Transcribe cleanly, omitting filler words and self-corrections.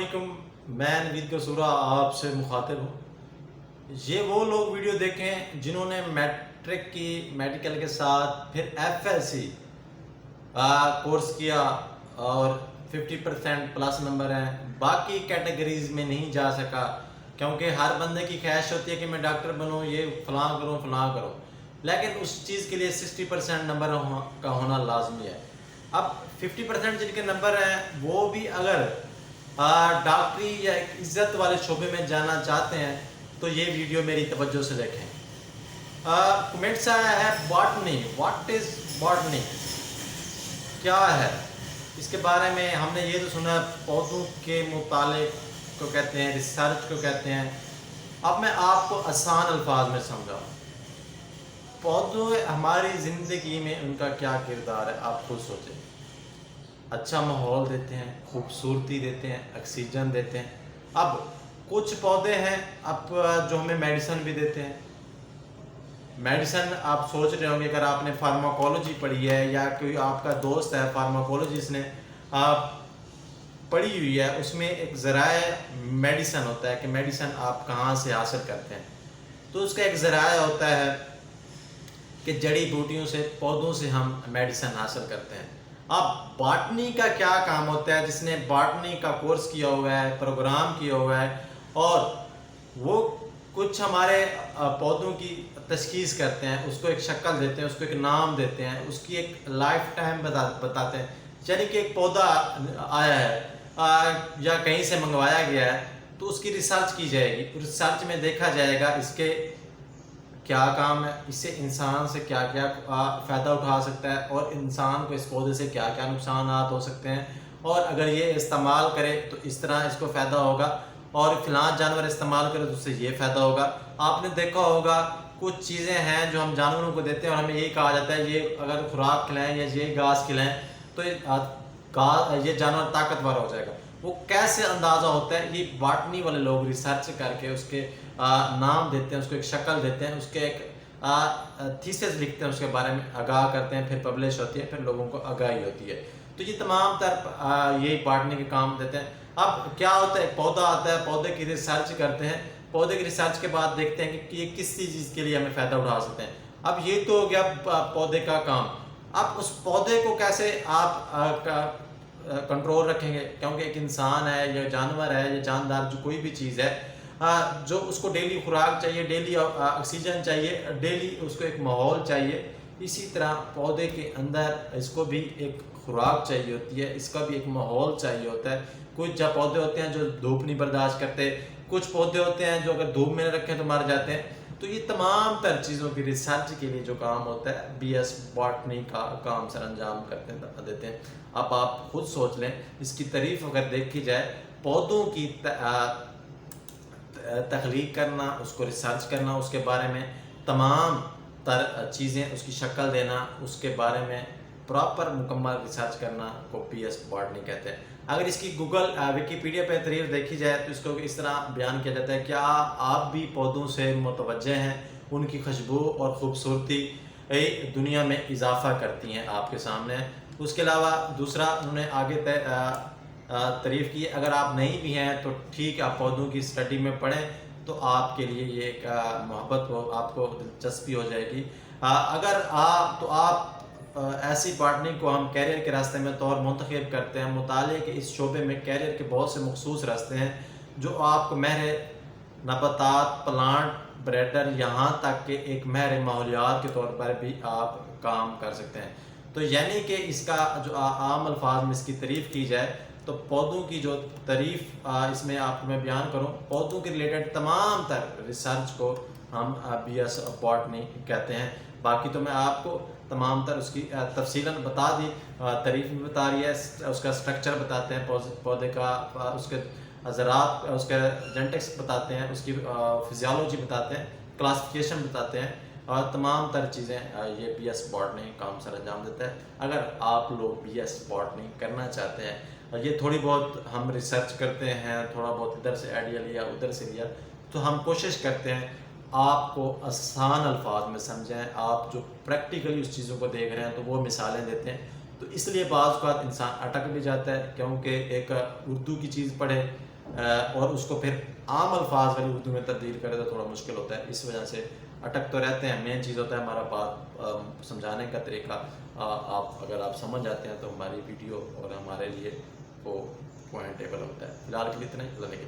अस्सलामुअलैकुम। मैं नवीद कसूरा आपसे मुखातिब हूँ। ये वो लोग वीडियो देखें जिन्होंने मैट्रिक की मेडिकल के साथ फिर एफएलसी कोर्स किया और 50% प्लस नंबर हैं, बाकी कैटेगरीज में नहीं जा सका क्योंकि हर बंदे की ख्वाहिश होती है कि मैं डॉक्टर बनूँ, ये फलां करूँ, लेकिन उस चीज़ के लिए 60% नंबर का होना लाजमी है। अब 50% जिनके नंबर हैं वो भी अगर डॉक्टरी या इज्जत वाले शोबे में जाना चाहते हैं तो ये वीडियो मेरी तवज्जो से देखें। कमेंट्स आया है बॉटनी, व्हाट इज़ बॉटनी, क्या है? इसके बारे में हमने ये तो सुना पौधों के मुताले को कहते हैं, रिसर्च को कहते हैं। अब मैं आपको आसान अल्फाज में समझाऊँ। पौधे हमारी ज़िंदगी में उनका क्या किरदार है आप खुद सोचें। अच्छा माहौल देते हैं, खूबसूरती देते हैं, ऑक्सीजन देते हैं। अब कुछ पौधे हैं अब जो हमें मेडिसिन भी देते हैं। मेडिसिन आप सोच रहे होंगे, अगर आपने फार्माकोलॉजी पढ़ी है या कोई आपका दोस्त है फार्माकोलॉजिस्ट ने पढ़ी हुई है, उसमें एक ज़राए मेडिसिन होता है कि मेडिसिन आप कहाँ से हासिल करते हैं। तो उसका एक ज़राए होता है कि जड़ी बूटियों से, पौधों से हम मेडिसिन हासिल करते हैं। अब बॉटनी का क्या काम होता है? जिसने बॉटनी का कोर्स किया हुआ है, प्रोग्राम किया हुआ है और वो कुछ हमारे पौधों की तशखीस करते हैं, उसको एक शक्ल देते हैं, उसको एक नाम देते हैं, उसकी एक लाइफ टाइम बताते हैं। यानी कि एक पौधा आया है या कहीं से मंगवाया गया है तो उसकी रिसर्च की जाएगी। रिसर्च में देखा जाएगा इसके क्या काम है, इससे इंसान से क्या क्या फ़ायदा उठा सकता है और इंसान को इस पौधे से क्या क्या नुकसान हो सकते हैं, और अगर ये इस्तेमाल करे तो इस तरह इसको फ़ायदा होगा, और फ़लाँ जानवर इस्तेमाल करे तो उससे ये फ़ायदा होगा। आपने देखा होगा कुछ चीज़ें हैं जो हम जानवरों को देते हैं और हमें यही कहा जाता है ये अगर खुराक खिलाएँ या ये घास खिलाएँ तो ये जानवर ताकतवर हो जाएगा। वो कैसे अंदाज़ा होता है? ये बॉटनी वाले लोग रिसर्च करके उसके नाम देते हैं, उसको एक शक्ल देते हैं, उसके एक थीसिस लिखते हैं, उसके बारे में आगाह करते हैं, फिर पब्लिश होती है, फिर लोगों को आगाही होती है। तो ये तमाम तर यही बॉटनी के काम देते हैं। अब क्या होता है, पौधा आता है, पौधे की रिसर्च करते हैं, पौधे की रिसर्च के बाद देखते हैं कि ये किस चीज़ के लिए हमें फ़ायदा उठा सकते हैं। अब ये तो हो गया पौधे का काम। अब उस पौधे को कैसे आप कंट्रोल रखेंगे? क्योंकि एक इंसान है या जानवर है या जानदार जो कोई भी चीज़ है जो उसको डेली खुराक चाहिए, डेली ऑक्सीजन चाहिए, डेली उसको एक माहौल चाहिए। इसी तरह पौधे के अंदर इसको भी एक खुराक चाहिए होती है, इसका भी एक माहौल चाहिए होता है। कुछ पौधे होते हैं जो धूप नहीं बर्दाश्त करते, कुछ पौधे होते हैं जो अगर धूप में न रखें तो मर जाते हैं। तो ये तमाम तर चीज़ों की रिसर्च के लिए जो काम होता है बीएस बॉटनी का काम सर अंजाम देते हैं। अब आप खुद सोच लें, इसकी तारीफ़ अगर देखी जाए, पौधों की तख्लीक करना, उसको रिसर्च करना, उसके बारे में तमाम तर चीज़ें, उसकी शक्ल देना, उसके बारे में प्रॉपर मुकम्मल रिसर्च करना को बीएस बॉटनी कहते हैं। अगर इसकी गूगल विकीपीडिया पर तारीफ देखी जाए तो इसको इस तरह बयान किया जाता है, क्या आप भी पौधों से मुतवज्जे हैं? उनकी खुशबू और ख़ूबसूरती दुनिया में इजाफ़ा करती हैं आपके सामने। उसके अलावा दूसरा उन्होंने आगे तारीफ़ की, अगर आप नहीं भी हैं तो ठीक, आप पौधों की स्टडी में पढ़ें तो आपके लिए ये एक मोहब्बत हो, आपको दिलचस्पी हो जाएगी। अगर आप ऐसी बॉटनी को हम कैरियर के रास्ते में तौर मुंतखब करते हैं। मुताले के इस शोबे में कैरियर के बहुत से मखसूस रास्ते हैं जो आपको महर नबातात, प्लांट ब्रेडर, यहाँ तक कि एक महर माहौलियात के तौर पर भी आप काम कर सकते हैं। तो यानी कि इसका जो आम अल्फाज में इसकी तारीफ़ की जाए तो पौधों की जो तारीफ़ इसमें आपको मैं बयान करूँ, पौधों के रिलेटेड तमाम तर रिसर्च को हम बीएस बॉटनी कहते हैं। बाकी तो मैं आपको तमाम तर उसकी तफसीलन बता दी, तारीफ़ भी बता रही है, उसका स्ट्रक्चर बताते हैं पौधे का, उसके ज़रात, उसके जेनेटिक्स बताते हैं, उसकी फिजियोलॉजी बताते हैं, क्लासिफिकेशन बताते हैं, और तमाम तर चीज़ें ये बीएस बॉटनी काम सर अंजाम देता है। अगर आप लोग बीएस बॉटनी करना चाहते हैं, ये थोड़ी बहुत हम रिसर्च करते हैं, थोड़ा बहुत इधर से आइडिया लिया, उधर से लिया, तो हम कोशिश करते हैं आपको आसान अल्फाज में समझें। आप जो प्रैक्टिकली उस चीज़ों को देख रहे हैं तो वो मिसालें देते हैं, تو اس لیے بعض اوقات انسان اٹک بھی جاتا ہے، کیونکہ ایک اردو کی چیز پڑھے اور اس کو پھر عام الفاظ والی اردو میں تبدیل کرے تو تھوڑا مشکل ہوتا ہے، اس وجہ سے اٹک تو رہتے ہیں۔ مین چیز ہوتا ہے ہمارا بات سمجھانے کا طریقہ، اگر آپ سمجھ جاتے ہیں تو ہماری ویڈیو اور ہمارے لیے وہ پوائنٹیبل ہوتا ہے۔ فی الحال کے لیے اتنا ہی، اللہ نے کے